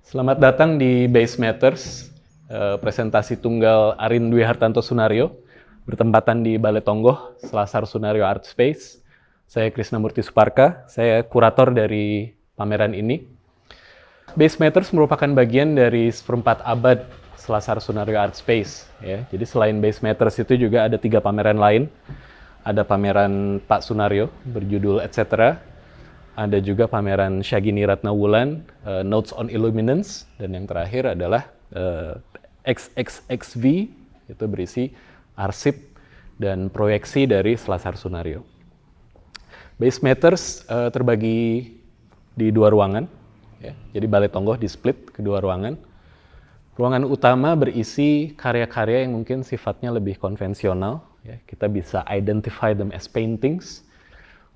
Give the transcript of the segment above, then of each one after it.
Selamat datang di Base Matters, presentasi tunggal Arin Dwi Hartanto Sunario, bertempatan di Balai Tonggoh, Selasar Sunario Art Space. Saya Krisnamurti Suparka, saya kurator dari pameran ini. Base Matters merupakan bagian dari seperempat abad Selasar Sunario Art Space. Ya. Jadi selain Base Matters itu juga ada 3 pameran lain. Ada pameran Pak Sunario berjudul Etc. Ada juga pameran Syagini Ratnawulan, Notes on Illuminance, dan yang terakhir adalah XXXV, itu berisi arsip dan proyeksi dari Selasar Sunario. Base Matters terbagi di 2 ruangan, ya. Jadi Balai Tonggoh di split ke 2 ruangan. Ruangan utama berisi karya-karya yang mungkin sifatnya lebih konvensional, ya. Kita bisa identify them as paintings,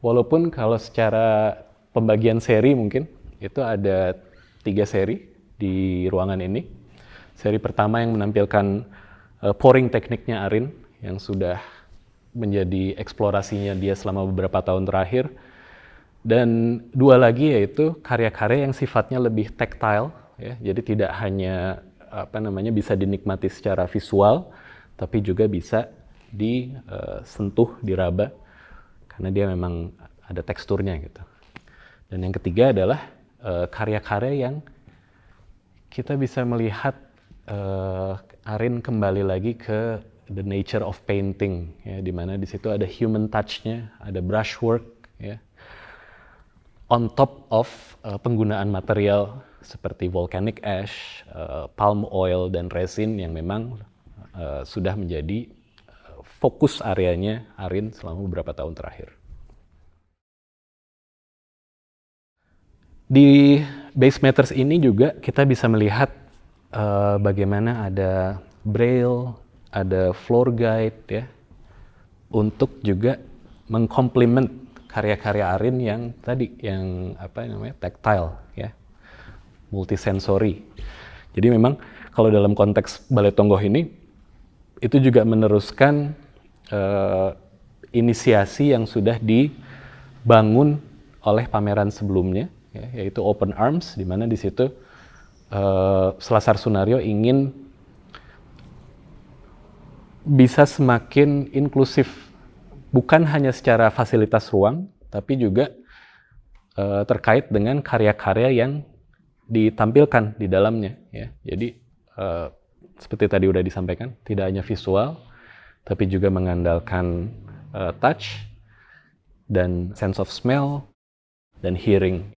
walaupun kalau secara pembagian seri mungkin, itu ada 3 seri di ruangan ini. Seri pertama yang menampilkan pouring tekniknya Arin, yang sudah menjadi eksplorasinya dia selama beberapa tahun terakhir. Dan 2 lagi yaitu karya-karya yang sifatnya lebih tactile, ya. Jadi tidak hanya bisa dinikmati secara visual, tapi juga bisa disentuh, diraba, karena dia memang ada teksturnya gitu. Dan yang ketiga adalah karya-karya yang kita bisa melihat Arin kembali lagi ke the nature of painting, ya, di mana di situ ada human touch-nya, ada brushwork, ya, on top of penggunaan material seperti volcanic ash, palm oil, dan resin yang memang sudah menjadi fokus areanya Arin selama beberapa tahun terakhir. Di Base Matters ini juga kita bisa melihat bagaimana ada braille, ada floor guide, ya, untuk juga mengkomplement karya-karya Arin yang tadi, yang tactile, ya, multisensori. Jadi memang kalau dalam konteks Balai Tonggoh ini, itu juga meneruskan inisiasi yang sudah dibangun oleh pameran sebelumnya, ya, yaitu Open Arms, di mana di situ Selasar Sunario ingin bisa semakin inklusif, bukan hanya secara fasilitas ruang, tapi juga terkait dengan karya-karya yang ditampilkan di dalamnya, ya. Jadi seperti tadi udah disampaikan, tidak hanya visual, tapi juga mengandalkan touch dan sense of smell dan hearing.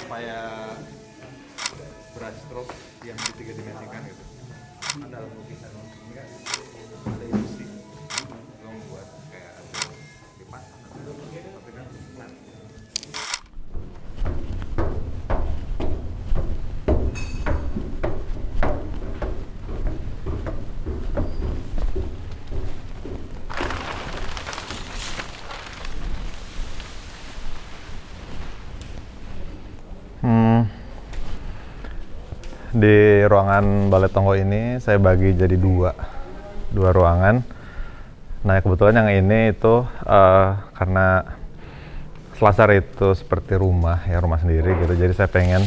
Supaya brushstroke yang ditiga-dimensikan gitu. Dalam lukisan ini kan ada ilusi, lo membuat kayak ada dipasang, tapi kan flat. Di ruangan Balai Tonggoh ini saya bagi jadi dua ruangan. Nah, kebetulan yang ini itu karena Selasar itu seperti rumah, ya, rumah sendiri gitu. Jadi saya pengen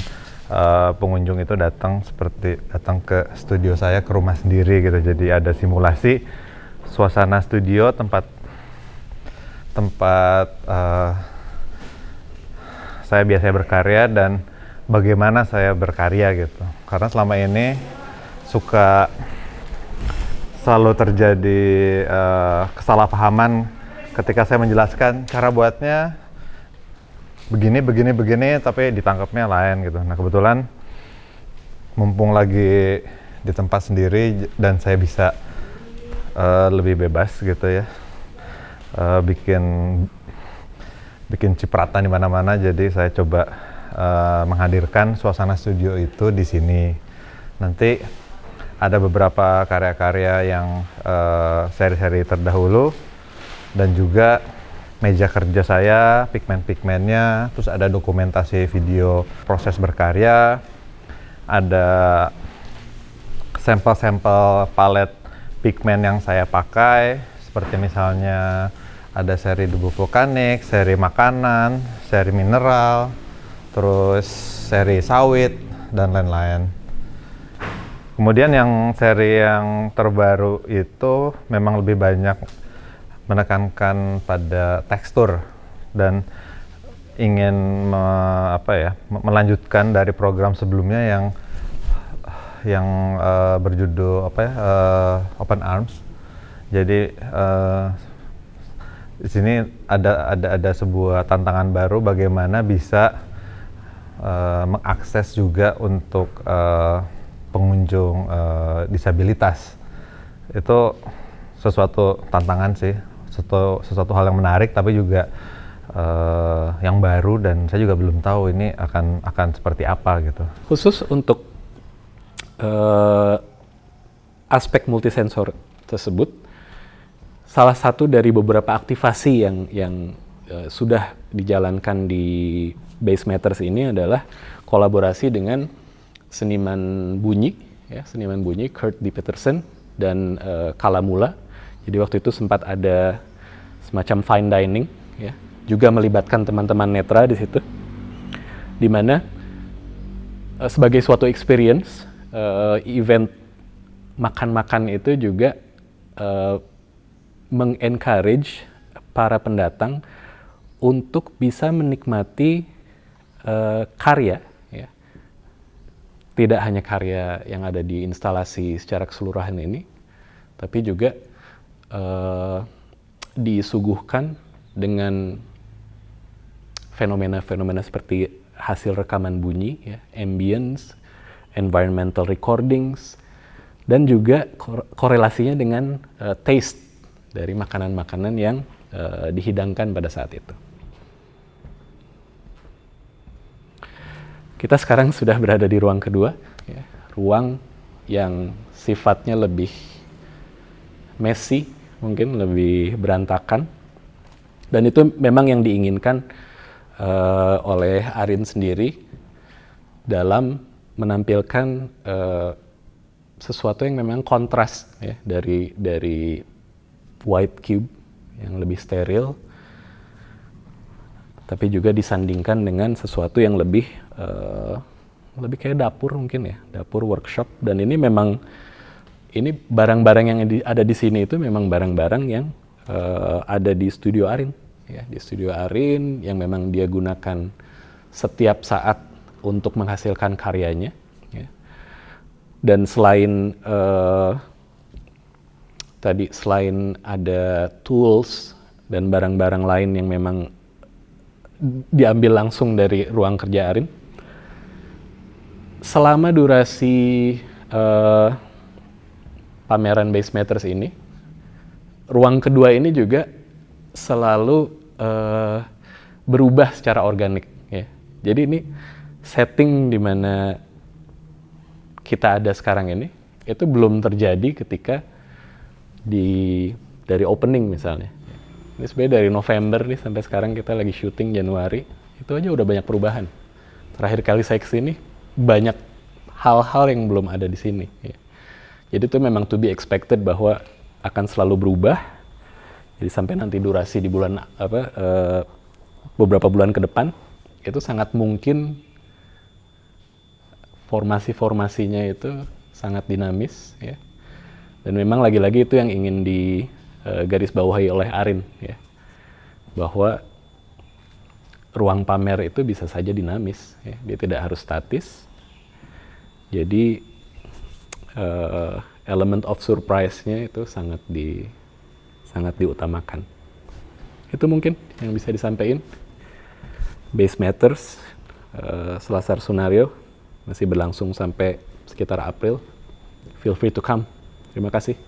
pengunjung itu datang ke studio saya, ke rumah sendiri gitu. Jadi ada simulasi suasana studio, tempat saya biasanya berkarya dan bagaimana saya berkarya gitu. Karena selama ini suka selalu terjadi kesalahpahaman ketika saya menjelaskan cara buatnya begini, tapi ditangkapnya lain gitu. Nah kebetulan mumpung lagi di tempat sendiri dan saya bisa lebih bebas gitu ya, bikin cipratan di mana-mana. Jadi saya coba menghadirkan suasana studio itu di sini. Nanti ada beberapa karya-karya yang seri-seri terdahulu dan juga meja kerja saya, pigmen-pigmennya, terus ada dokumentasi video proses berkarya, ada sampel-sampel palet pigmen yang saya pakai, seperti misalnya ada seri debu vulkanik, seri makanan, seri mineral, terus seri sawit, dan lain-lain. Kemudian yang seri yang terbaru itu memang lebih banyak menekankan pada tekstur dan ingin melanjutkan dari program sebelumnya yang berjudul Open Arms. Jadi di sini ada sebuah tantangan baru bagaimana bisa mengakses juga untuk pengunjung disabilitas. Itu sesuatu tantangan sih, sesuatu hal yang menarik tapi juga yang baru, dan saya juga belum tahu ini akan seperti apa gitu. Khusus untuk aspek multisensor tersebut, salah satu dari beberapa aktivasi yang sudah dijalankan di Base Matters ini adalah kolaborasi dengan seniman bunyi Kurt D. Peterson dan Kalamula. Jadi waktu itu sempat ada semacam fine dining, ya, juga melibatkan teman-teman netra di situ, di mana sebagai suatu experience, event makan-makan itu juga mengencourage para pendatang untuk bisa menikmati karya, ya, tidak hanya karya yang ada di instalasi secara keseluruhan ini, tapi juga disuguhkan dengan fenomena-fenomena seperti hasil rekaman bunyi, ya, ambience, environmental recordings, dan juga korelasinya dengan taste dari makanan-makanan yang dihidangkan pada saat itu. Kita sekarang sudah berada di ruang kedua, ya, ruang yang sifatnya lebih messy, mungkin lebih berantakan, dan itu memang yang diinginkan oleh Arin sendiri dalam menampilkan sesuatu yang memang kontras, ya, dari white cube yang lebih steril, tapi juga disandingkan dengan sesuatu yang lebih kayak dapur mungkin, ya, dapur workshop. Dan ini memang barang-barang yang ada di sini itu memang barang-barang yang ada di studio Arin, ya, di studio Arin yang memang dia gunakan setiap saat untuk menghasilkan karyanya, ya. Dan selain selain ada tools dan barang-barang lain yang memang diambil langsung dari ruang kerja Arin, selama durasi pameran Base Matters ini, ruang kedua ini juga selalu berubah secara organik, ya. Jadi ini setting di mana kita ada sekarang ini itu belum terjadi ketika dari opening misalnya. Ini sebenarnya dari November nih sampai sekarang kita lagi syuting Januari, itu aja udah banyak perubahan. Terakhir kali saya kesini banyak hal-hal yang belum ada di sini, ya. Jadi itu memang to be expected bahwa akan selalu berubah. Jadi sampai nanti durasi di bulan beberapa bulan ke depan itu sangat mungkin formasi-formasinya itu sangat dinamis, ya. Dan memang lagi-lagi itu yang ingin digarisbawahi oleh Arin, ya, bahwa ruang pamer itu bisa saja dinamis, ya. Dia tidak harus statis. Jadi element of surprise-nya itu sangat diutamakan. Itu mungkin yang bisa disampaikan. Base Matters, Selasar Sunario masih berlangsung sampai sekitar April. Feel free to come. Terima kasih.